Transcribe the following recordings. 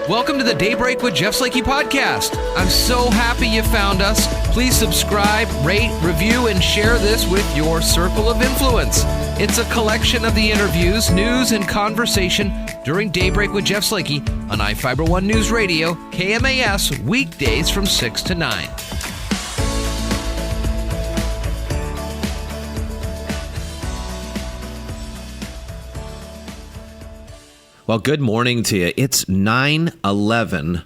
Welcome to the Daybreak with Jeff Slakey podcast. I'm so happy you found us. Please subscribe, rate, review, and share this with your circle of influence. It's a collection of the interviews, news, and conversation during Daybreak with Jeff Slakey on I-Fiber One News Radio, KMAS, weekdays from 6 to 9. Well, good morning to you. It's 9/11.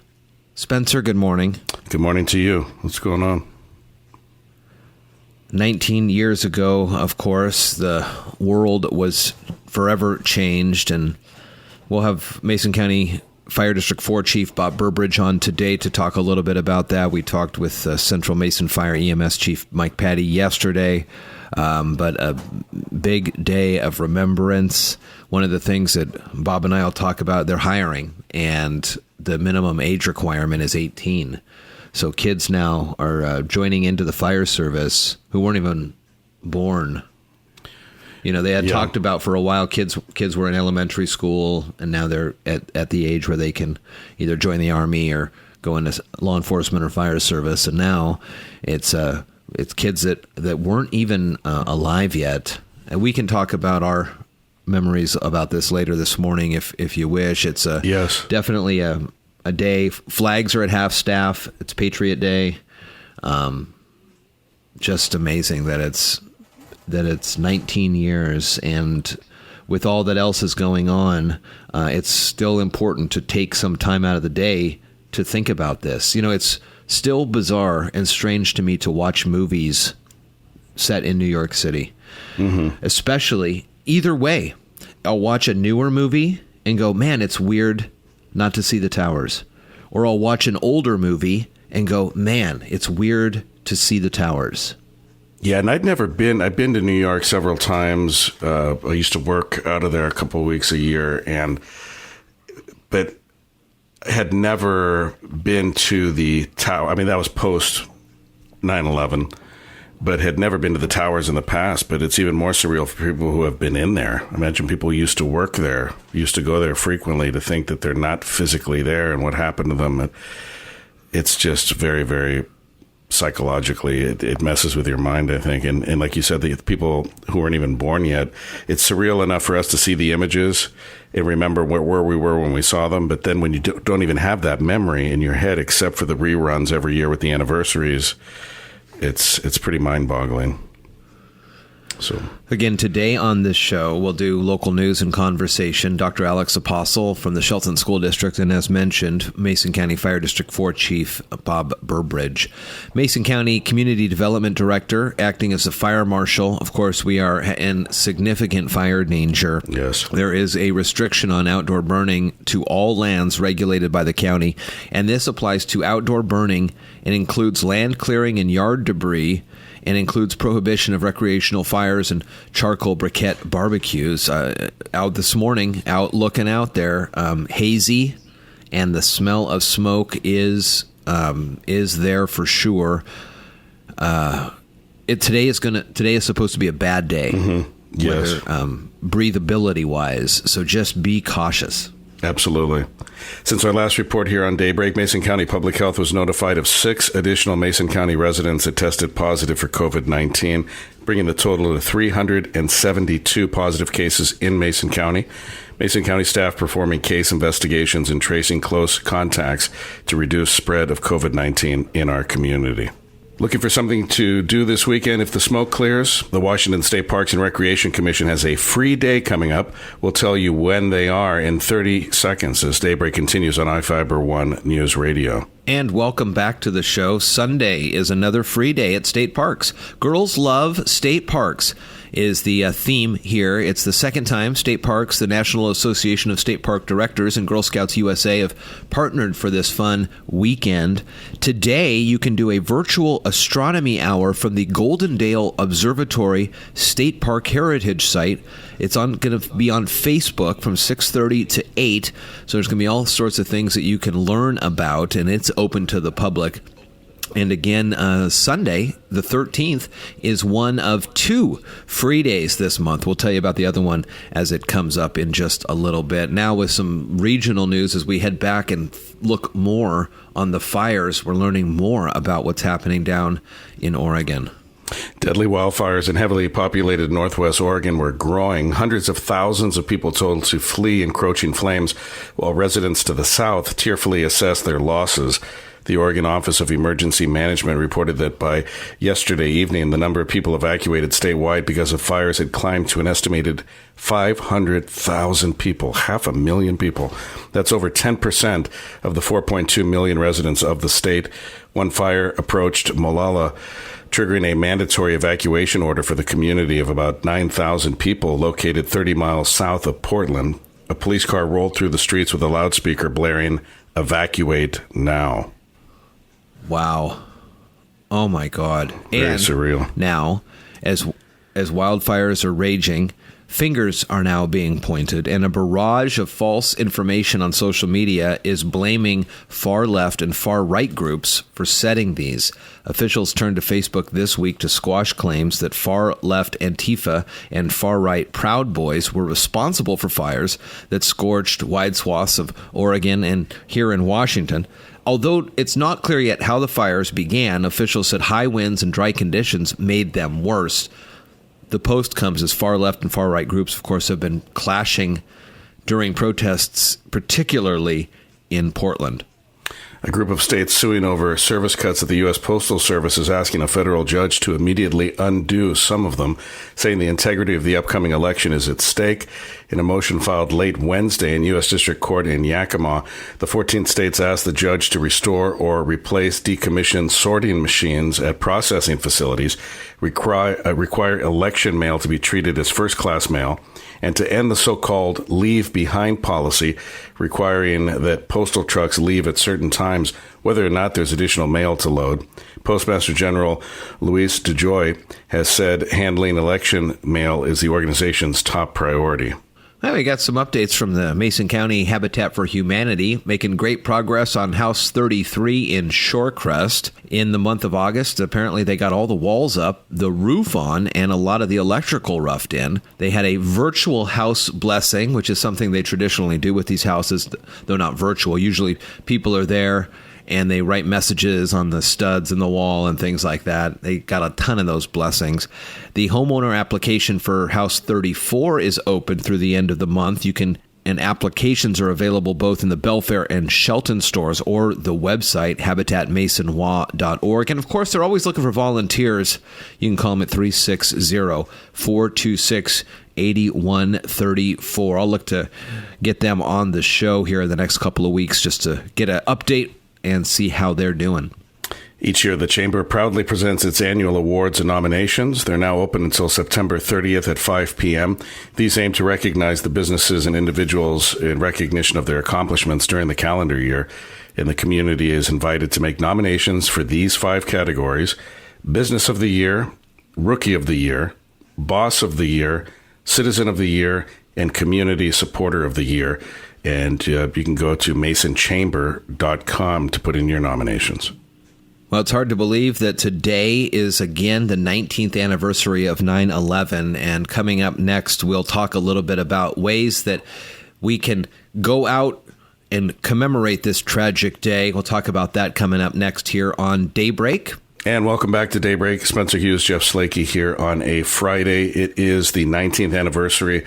Spencer, good morning. Good morning to you. What's going on? 19 years ago, of course, the world was forever changed, and we'll have Mason County Fire District 4 Chief Bob Burbridge on today to talk a little bit about that. We talked with Central Mason Fire EMS Chief Mike Patty yesterday, but a big day of remembrance. One of the things that Bob and I will talk about, they're hiring, and the minimum age requirement is 18. So kids now are joining into the fire service who weren't even born. You know, they had talked about for a while, kids were in elementary school, and now they're at the age where they can either join the Army or go into law enforcement or fire service. And now it's kids that weren't even alive yet. And we can talk about our memories about this later this morning if you wish. It's definitely a day. Flags are at half staff. It's Patriot Day. Just amazing that it's 19 years, and with all that else is going on, it's still important to take some time out of the day to think about this. You know, it's still bizarre and strange to me to watch movies set in New York City, especially either way. I'll watch a newer movie and go, man, it's weird not to see the towers. Or I'll watch an older movie and go, man, it's weird to see the towers. Yeah, and I've been to New York several times. I used to work out of there a couple of weeks a year, but had never been to the tower. I mean, that was post 9/11, but had never been to the towers in the past. But it's even more surreal for people who have been in there. Imagine people who used to work there, used to go there frequently, to think that they're not physically there and what happened to them. It's just very, very psychologically, it messes with your mind, I think. And like you said, the people who weren't even born yet, it's surreal enough for us to see the images and remember where we were when we saw them. But then when you don't even have that memory in your head, except for the reruns every year with the anniversaries, it's pretty mind-boggling. So again, today on this show, we'll do local news and conversation. Dr. Alex Apostle from the Shelton School District, and as mentioned, Mason County Fire District 4 Chief Bob Burbridge. Mason County Community Development Director, acting as a fire marshal. Of course, we are in significant fire danger. Yes. There is a restriction on outdoor burning to all lands regulated by the county, and this applies to outdoor burning and includes land clearing and yard debris, and includes prohibition of recreational fires and charcoal briquette barbecues. Out this morning, out looking out there, hazy, and the smell of smoke is there for sure. Today is supposed to be a bad day, Yes, breathability wise. So just be cautious. Absolutely. Since our last report here on Daybreak, Mason County Public Health was notified of 6 additional Mason County residents that tested positive for COVID-19, bringing the total to 372 positive cases in Mason County. Mason County staff performing case investigations and tracing close contacts to reduce spread of COVID-19 in our community. Looking for something to do this weekend if the smoke clears? The Washington State Parks and Recreation Commission has a free day coming up. We'll tell you when they are in 30 seconds as Daybreak continues on I-Fiber One News Radio. And welcome back to the show. Sunday is another free day at state parks. Girls love state parks is the theme here. It's the second time State Parks, the National Association of State Park Directors, and Girl Scouts USA have partnered for this fun weekend. Today, you can do a virtual astronomy hour from the Golden Dale Observatory State Park Heritage Site. It's going to be on Facebook from 6:30 to 8. So there's going to be all sorts of things that you can learn about, and it's open to the public. And again, Sunday, the 13th, is one of 2 free days this month. We'll tell you about the other one as it comes up in just a little bit. Now with some regional news as we head back and look more on the fires, we're learning more about what's happening down in Oregon. Deadly wildfires in heavily populated northwest Oregon were growing. Hundreds of thousands of people told to flee encroaching flames, while residents to the south tearfully assessed their losses. The Oregon Office of Emergency Management reported that by yesterday evening, the number of people evacuated statewide because of fires had climbed to an estimated 500,000 people, 500,000 people. That's over 10% of the 4.2 million residents of the state. One fire approached Molalla, triggering a mandatory evacuation order for the community of about 9,000 people located 30 miles south of Portland. A police car rolled through the streets with a loudspeaker blaring, "Evacuate now." Wow. Oh, my God. Very surreal. Now, as wildfires are raging, fingers are now being pointed, and a barrage of false information on social media is blaming far left and far right groups for setting these. Officials turned to Facebook this week to squash claims that far left Antifa and far right Proud Boys were responsible for fires that scorched wide swaths of Oregon and here in Washington. Although it's not clear yet how the fires began, officials said high winds and dry conditions made them worse. The post comes as far left and far right groups, of course, have been clashing during protests, particularly in Portland. A group of states suing over service cuts at the U.S. Postal Service is asking a federal judge to immediately undo some of them, saying the integrity of the upcoming election is at stake. In a motion filed late Wednesday in U.S. District Court in Yakima, the 14 states asked the judge to restore or replace decommissioned sorting machines at processing facilities, require election mail to be treated as first-class mail, and to end the so-called leave behind policy, requiring that postal trucks leave at certain times, whether or not there's additional mail to load. Postmaster General Luis DeJoy has said handling election mail is the organization's top priority. Well, we got some updates from the Mason County Habitat for Humanity, making great progress on House 33 in Shorecrest. In the month of August, apparently they got all the walls up, the roof on, and a lot of the electrical roughed in. They had a virtual house blessing, which is something they traditionally do with these houses, though not virtual. Usually people are there and they write messages on the studs in the wall and things like that. They got a ton of those blessings. The homeowner application for House 34 is open through the end of the month. And applications are available both in the Belfair and Shelton stores or the website, habitatmasonwa.org. And of course, they're always looking for volunteers. You can call them at 360-426-8134. I'll look to get them on the show here in the next couple of weeks just to get an update and see how they're doing. Each year, the Chamber proudly presents its annual awards and nominations. They're now open until September 30th at 5 p.m. These aim to recognize the businesses and individuals in recognition of their accomplishments during the calendar year. And the community is invited to make nominations for these 5 categories: Business of the Year, Rookie of the Year, Boss of the Year, Citizen of the Year, and Community Supporter of the Year. And you can go to masonchamber.com to put in your nominations. Well, it's hard to believe that today is again the 19th anniversary of 9/11. And coming up next, we'll talk a little bit about ways that we can go out and commemorate this tragic day. We'll talk about that coming up next here on Daybreak. And welcome back to Daybreak. Spencer Hughes, Jeff Slakey here on a Friday. It is the 19th anniversary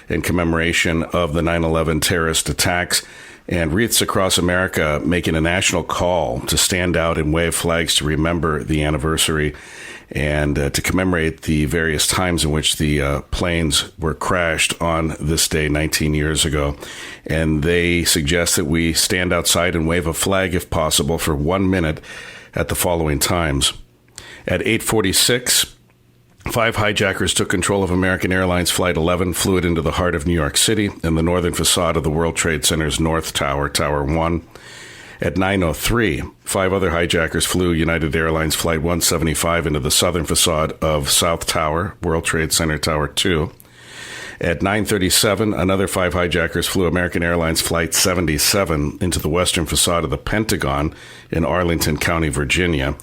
in commemoration of the 9/11 terrorist attacks, and wreaths across America making a national call to stand out and wave flags to remember the anniversary and to commemorate the various times in which the planes were crashed on this day 19 years ago. And they suggest that we stand outside and wave a flag, if possible, for 1 minute at the following times. At 8:46, 5 hijackers took control of American Airlines Flight 11, flew it into the heart of New York City and the northern facade of the World Trade Center's North Tower, Tower 1. At 9:03, 5 other hijackers flew United Airlines Flight 175 into the southern facade of South Tower, World Trade Center, Tower 2. At 9:37, another 5 hijackers flew American Airlines Flight 77 into the western facade of the Pentagon in Arlington County, Virginia.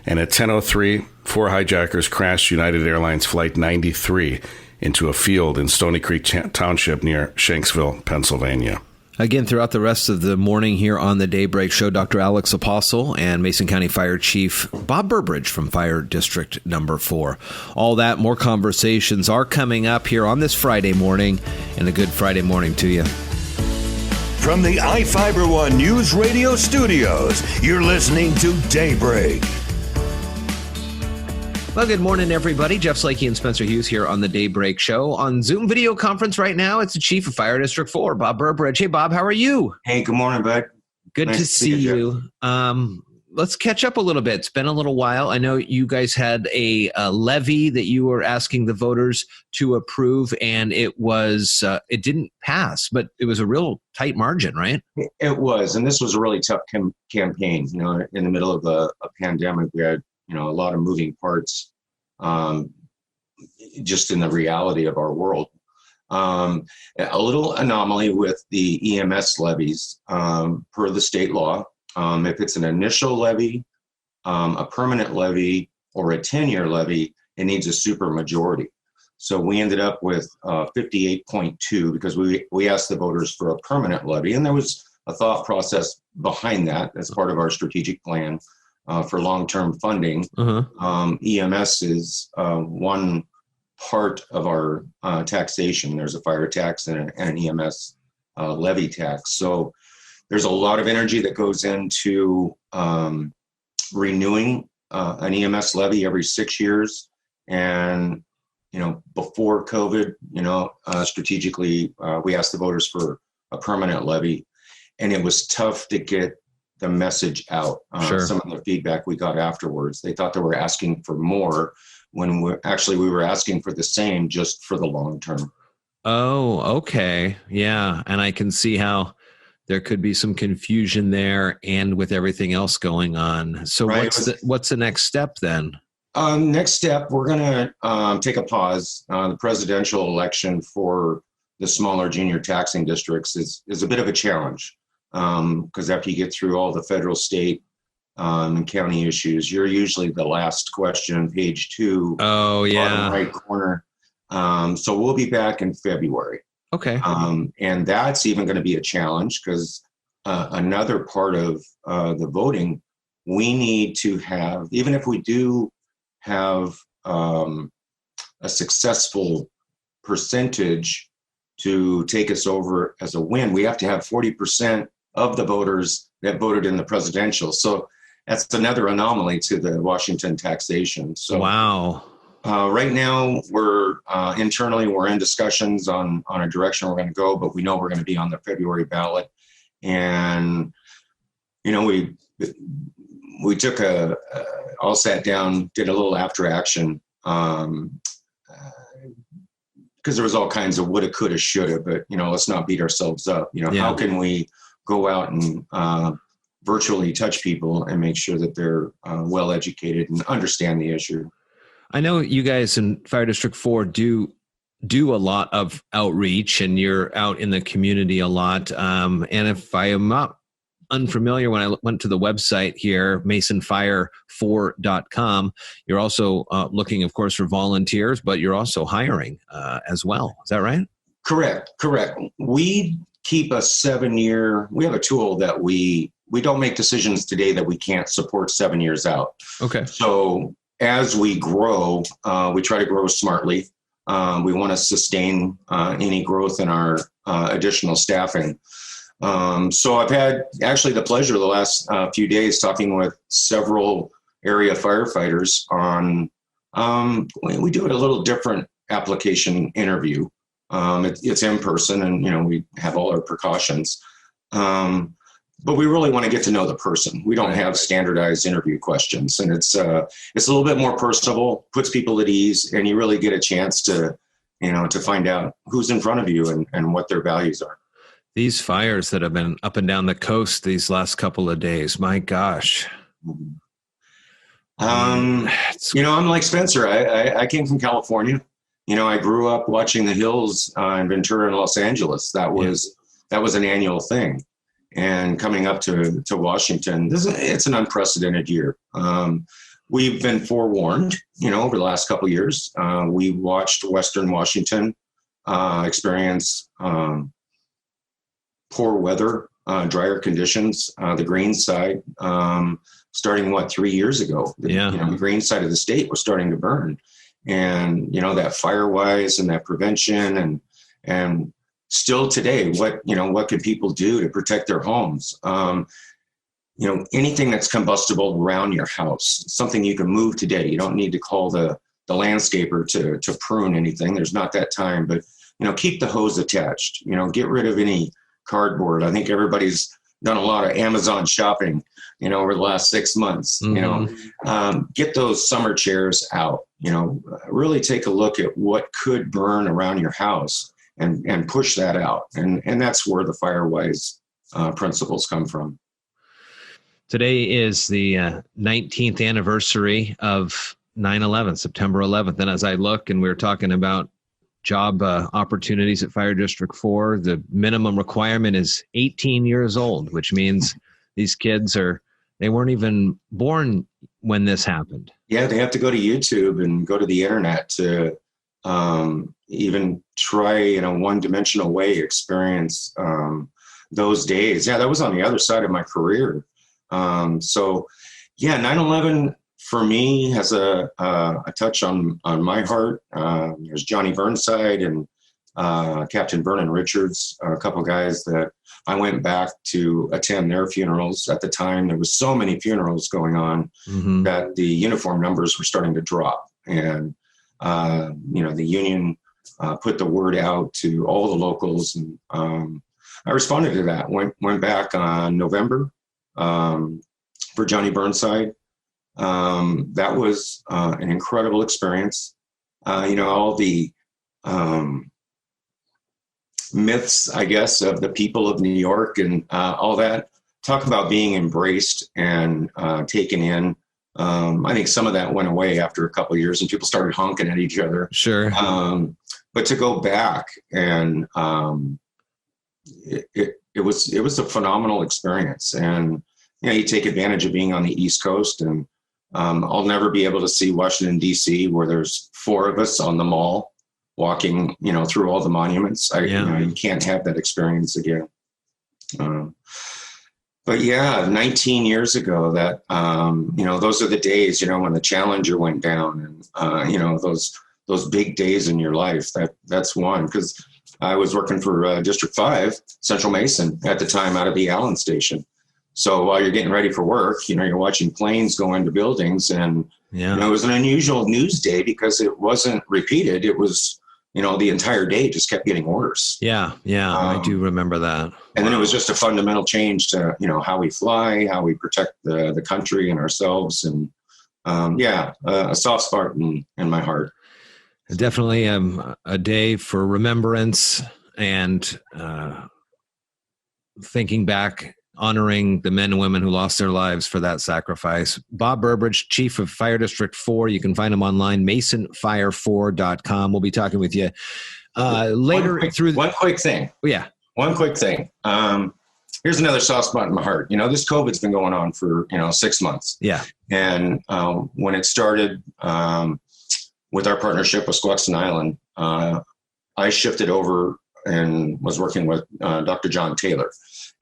And at 10:03, 4 hijackers crashed United Airlines Flight 93 into a field in Stony Creek Township near Shanksville, Pennsylvania. Again, throughout the rest of the morning here on the Daybreak Show, Dr. Alex Apostle and Mason County Fire Chief Bob Burbridge from Fire District Number 4. All that, more conversations are coming up here on this Friday morning, and a good Friday morning to you. From the iFiber One News Radio studios, you're listening to Daybreak. Well, good morning, everybody. Jeff Slakey and Spencer Hughes here on the Daybreak Show. On Zoom video conference right now, it's the Chief of Fire District 4, Bob Burbridge. Hey, Bob, how are you? Hey, good morning, bud. Good to see you. Let's catch up a little bit. It's been a little while. I know you guys had a levy that you were asking the voters to approve, and it didn't pass, but it was a real tight margin, right? It was, and this was a really tough campaign. You know, in the middle of a pandemic, we had a lot of moving parts, just in the reality of our world. A little anomaly with the EMS levies, per the state law. If it's an initial levy, a permanent levy, or a 10-year levy, it needs a supermajority. So we ended up with 58.2 because we asked the voters for a permanent levy, and there was a thought process behind that as part of our strategic plan. For long-term funding. EMS is one part of our taxation. There's a fire tax and an EMS levy tax. So there's a lot of energy that goes into renewing an EMS levy every 6 years. And, before COVID, strategically, we asked the voters for a permanent levy. And it was tough to get the message out. Sure. Some of the feedback we got afterwards, they thought they were asking for more when we were asking for the same, just for the long term. Oh, okay. Yeah. And I can see how there could be some confusion there and with everything else going on. So right. what's the next step then? Next step, we're going to take a pause. The presidential election for the smaller junior taxing districts is a bit of a challenge. Because after you get through all the federal, state, and county issues, you're usually the last question on page 2. Oh, yeah. Bottom right corner. So we'll be back in February. Okay. And that's even going to be a challenge because another part of the voting, we need to have, even if we do have a successful percentage to take us over as a win, we have to have 40% of the voters that voted in the presidential. So that's another anomaly to the Washington taxation. So wow. Right now we're internally, we're in discussions on a direction we're going to go, but we know we're going to be on the February ballot. And, we took all sat down, did a little after action, because there was all kinds of woulda, coulda, shoulda, but, let's not beat ourselves up. How can we go out and virtually touch people and make sure that they're well educated and understand the issue? I know you guys in Fire District 4 do a lot of outreach, and you're out in the community a lot. And if I am not unfamiliar, when I went to the website here, masonfire4.com, you're also looking, of course, for volunteers, but you're also hiring as well. Is that right? Correct. We keep a 7-year, we have a tool that we don't make decisions today that we can't support 7 years out. Okay. So as we grow, we try to grow smartly. We want to sustain any growth in our additional staffing. So I've had actually the pleasure the last few days talking with several area firefighters on, we do it a little different application interview. It's in person and, we have all our precautions. But we really want to get to know the person. We don't have standardized interview questions, and it's a little bit more personable, puts people at ease, and you really get a chance to, to find out who's in front of you and what their values are. These fires that have been up and down the coast these last couple of days, my gosh. I'm like Spencer. I came from California. I grew up watching the Hills in Ventura and Los Angeles. That was an annual thing. And coming up to Washington, it's an unprecedented year. We've been forewarned, over the last couple of years. We watched Western Washington experience poor weather, drier conditions, the green side, starting 3 years ago. The green side of the state was starting to burn. And, that fire-wise and that prevention and still today, what can people do to protect their homes? Anything that's combustible around your house, something you can move today. You don't need to call the landscaper to prune anything. There's not that time, but, keep the hose attached, get rid of any cardboard. I think everybody's done a lot of Amazon shopping, over the last 6 months. Get those summer chairs out, really take a look at what could burn around your house and push that out. And that's where the FireWise principles come from. Today is the 19th anniversary of 9/11, September 11th. And as I look, and we were talking about job opportunities at Fire District 4, the minimum requirement is 18 years old, which means these kids they weren't even born when this happened. Yeah, they have to go to YouTube and go to the internet to even try in a one-dimensional way experience those days. Yeah, that was on the other side of my career. 9/11 for me has a touch on my heart. There's Johnny Burnside and Captain Vernon Richards, a couple guys that I went back to attend their funerals. At the time, there was so many funerals going on that the uniform numbers were starting to drop. And, the union put the word out to all the locals. And I responded to that, went back on November for Johnny Burnside. That was an incredible experience. All the myths, I guess, of the people of New York and all that. Talk about being embraced and taken in. I think some of that went away after a couple of years and people started honking at each other. Sure. But to go back and it was a phenomenal experience. And, you take advantage of being on the East Coast. And I'll never be able to see Washington, D.C., where there's 4 of us on the mall walking, through all the monuments. You can't have that experience again. But 19 years ago that, those are the days, when the Challenger went down and, those big days in your life, that's one. Because I was working for District 5, Central Mason at the time out of the Allen station. So while you're getting ready for work, you're watching planes go into buildings and, it was an unusual news day because it wasn't repeated. It was, the entire day just kept getting worse. Yeah. I do remember that. And then it was just a fundamental change to, how we fly, how we protect the country and ourselves. And a soft spot in my heart. Definitely a day for remembrance and thinking back, honoring the men and women who lost their lives for that sacrifice. Bob Burbridge, Chief of Fire District 4. You can find him online, masonfire4.com. We'll be talking with you later. One quick thing. Yeah. One quick thing. Here's another soft spot in my heart. This COVID's been going on for, 6 months. Yeah. And when it started with our partnership with Squaxin Island, I shifted over and was working with Dr. John Taylor.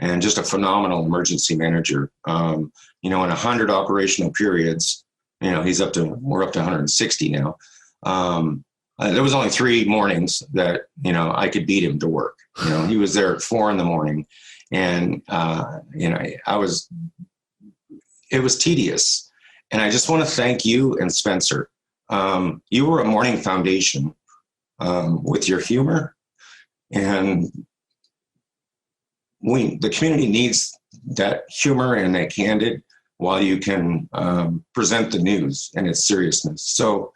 And just a phenomenal emergency manager. In 100 operational periods, we're up to 160 now. There was only 3 mornings that, I could beat him to work. He was there at 4 a.m. And, it was tedious. And I just want to thank you and Spencer. You were a morning foundation with your humor, and the community needs that humor and that candid while you can present the news and its seriousness. So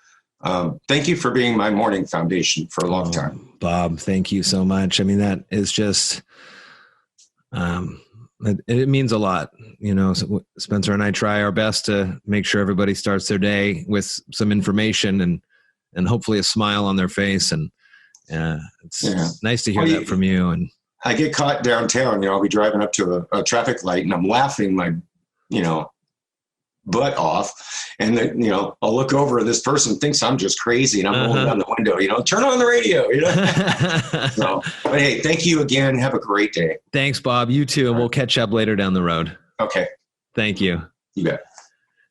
thank you for being my morning foundation for a long time. Bob, thank you so much. I mean, that is just, it means a lot. Spencer and I try our best to make sure everybody starts their day with some information. And and hopefully a smile on their face. And it's nice to hear that from you. And I get caught downtown. I'll be driving up to a traffic light, and I'm laughing my, butt off. And then, I'll look over, and this person thinks I'm just crazy, and I'm rolling down the window. Turn on the radio. So, but hey, thank you again. Have a great day. Thanks, Bob. You too. And we'll catch up later down the road. Okay. Thank you. You bet.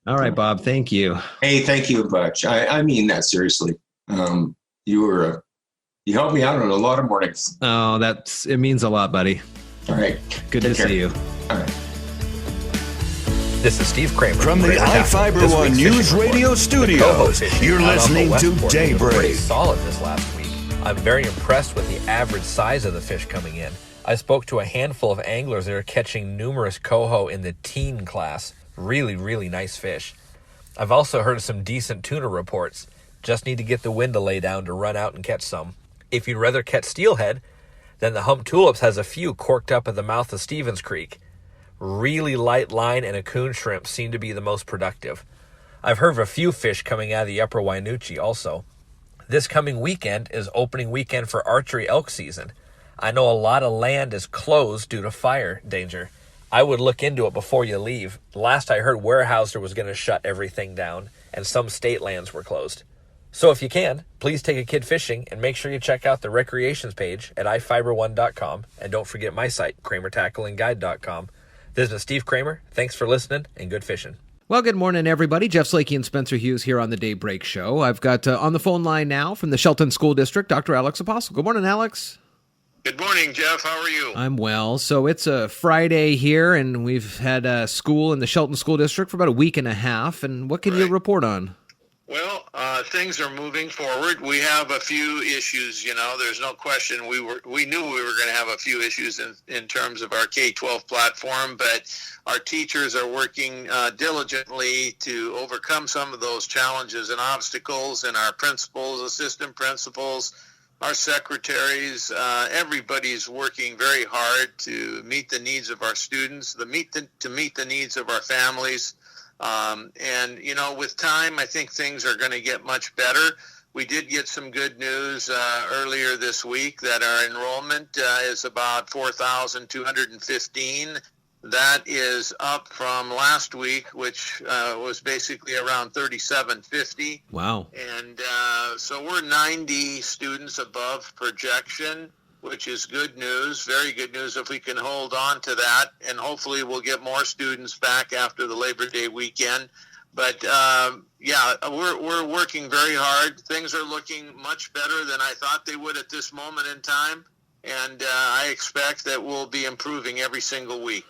All right, Bob. Thank you. Hey, thank you, Butch. I mean that seriously. You helped me out on a lot of mornings. Oh, it means a lot, buddy. All right. Good to see you. All right. This is Steve Kramer. From the iFiber One News Radio Studios, you're listening to Daybreak. Solid this last week. I'm very impressed with the average size of the fish coming in. I spoke to a handful of anglers that are catching numerous coho in the teen class. Really, really nice fish. I've also heard some decent tuna reports. Just need to get the wind to lay down to run out and catch some. If you'd rather catch steelhead, then the Hump Tulips has a few corked up at the mouth of Stevens Creek. Really light line and a coon shrimp seem to be the most productive. I've heard of a few fish coming out of the upper Wynoochee also. This coming weekend is opening weekend for archery elk season. I know a lot of land is closed due to fire danger. I would look into it before you leave. Last I heard, Weyerhaeuser was going to shut everything down, and some state lands were closed. So if you can, please take a kid fishing and make sure you check out the recreations page at ifiber1.com. And don't forget my site, kramertacklingguide.com. This is Steve Kramer. Thanks for listening and good fishing. Well, good morning, everybody. Jeff Slakey and Spencer Hughes here on the Daybreak Show. I've got on the phone line now from the Shelton School District, Dr. Alex Apostle. Good morning, Alex. Good morning, Jeff. How are you? I'm well. So it's a Friday here, and we've had school in the Shelton School District for about a week and a half. And what can you report on? Well, things are moving forward. We have a few issues, there's no question. We knew we were going to have a few issues in terms of our K-12 platform, but our teachers are working diligently to overcome some of those challenges and obstacles, and our principals, assistant principals, our secretaries, everybody's working very hard to meet the needs of our students, to meet the needs of our families. With time, I think things are going to get much better. We did get some good news earlier this week that our enrollment is about 4,215. That is up from last week, which was basically around 3,750. Wow. And so we're 90 students above projection, which is good news, very good news if we can hold on to that. And hopefully we'll get more students back after the Labor Day weekend. But, we're working very hard. Things are looking much better than I thought they would at this moment in time. And I expect that we'll be improving every single week.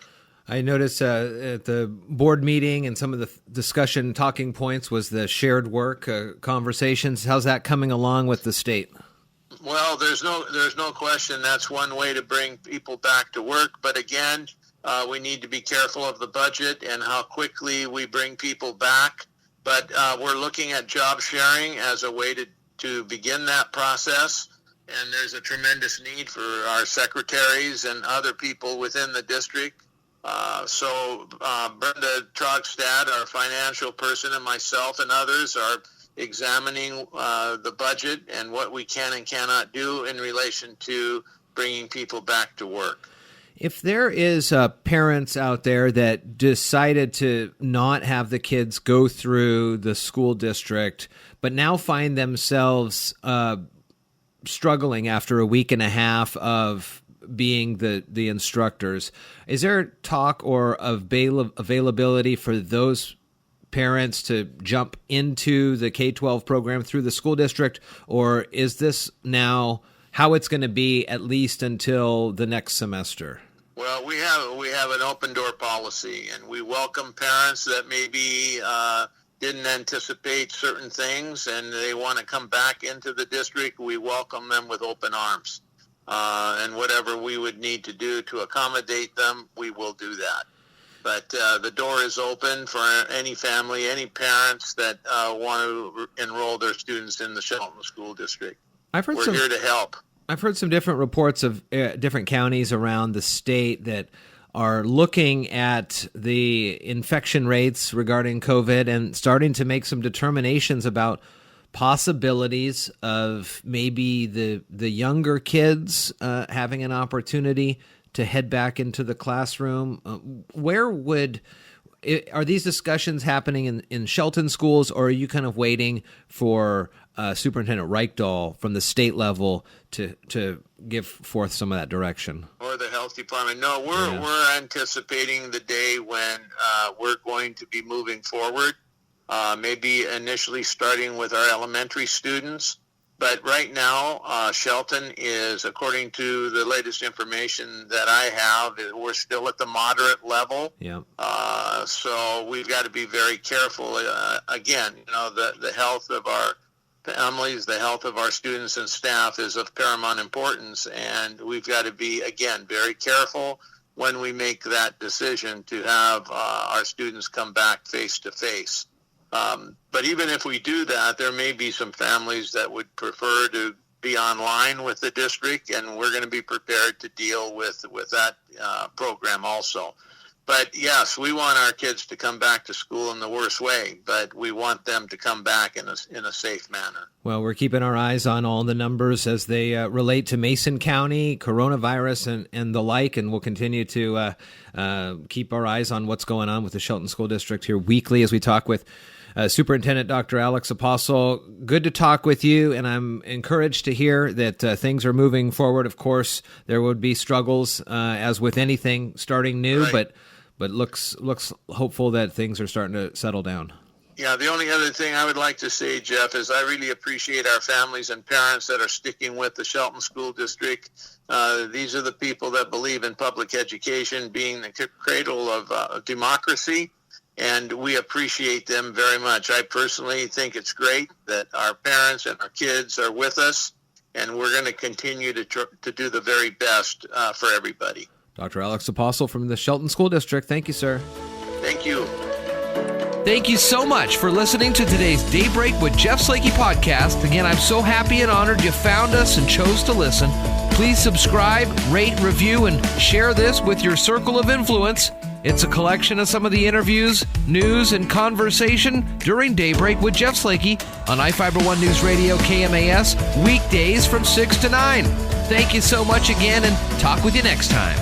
I noticed at the board meeting and some of the discussion talking points was the shared work conversations. How's that coming along with the state? Well, there's no question that's one way to bring people back to work. But again, we need to be careful of the budget and how quickly we bring people back. But we're looking at job sharing as a way to begin that process. And there's a tremendous need for our secretaries and other people within the district. So Brenda Trogstad, our financial person, and myself and others are examining the budget and what we can and cannot do in relation to bringing people back to work. If there is parents out there that decided to not have the kids go through the school district, but now find themselves struggling after a week and a half of being the instructors, is there talk or availability for those parents to jump into the K-12 program through the school district, or is this now how it's going to be at least until the next semester? Well, we have an open door policy, and we welcome parents that maybe didn't anticipate certain things and they want to come back into the district. We welcome them with open arms, and whatever we would need to do to accommodate them, we will do that. But the door is open for any family, any parents that want to enroll their students in the Shelton School District. We're here to help. I've heard some different reports of different counties around the state that are looking at the infection rates regarding COVID and starting to make some determinations about possibilities of maybe the younger kids having an opportunity to head back into the classroom? Are these discussions happening in Shelton schools, or are you kind of waiting for Superintendent Reichdahl from the state level to give forth some of that direction? Or the health department? No, we're anticipating the day when we're going to be moving forward. Maybe initially starting with our elementary students. But right now, Shelton is, according to the latest information that I have, we're still at the moderate level. Yeah. So we've got to be very careful. Again, the health of our families, the health of our students and staff is of paramount importance, and we've got to be, again, very careful when we make that decision to have our students come back face to face. But even if we do that, there may be some families that would prefer to be online with the district, and we're going to be prepared to deal with that program also. But yes, we want our kids to come back to school in the worst way, but we want them to come back in a safe manner. Well, we're keeping our eyes on all the numbers as they relate to Mason County, coronavirus, and the like, and we'll continue to keep our eyes on what's going on with the Shelton School District here weekly as we talk with Superintendent Dr. Alex Apostle. Good to talk with you, and I'm encouraged to hear that things are moving forward. Of course, there would be struggles, as with anything starting new, right. but looks hopeful that things are starting to settle down. Yeah, the only other thing I would like to say, Jeff, is I really appreciate our families and parents that are sticking with the Shelton School District. These are the people that believe in public education being the cradle of democracy, and we appreciate them very much. I personally think it's great that our parents and our kids are with us, and we're going to continue to do the very best for everybody. Dr. Alex Apostle from the Shelton School District. Thank you, sir. Thank you. Thank you so much for listening to today's Daybreak with Jeff Slakey podcast. Again, I'm so happy and honored you found us and chose to listen. Please subscribe, rate, review, and share this with your circle of influence. It's a collection of some of the interviews, news, and conversation during Daybreak with Jeff Slakey on iFiber One News Radio KMAS, weekdays from 6 to 9. Thank you so much again, and talk with you next time.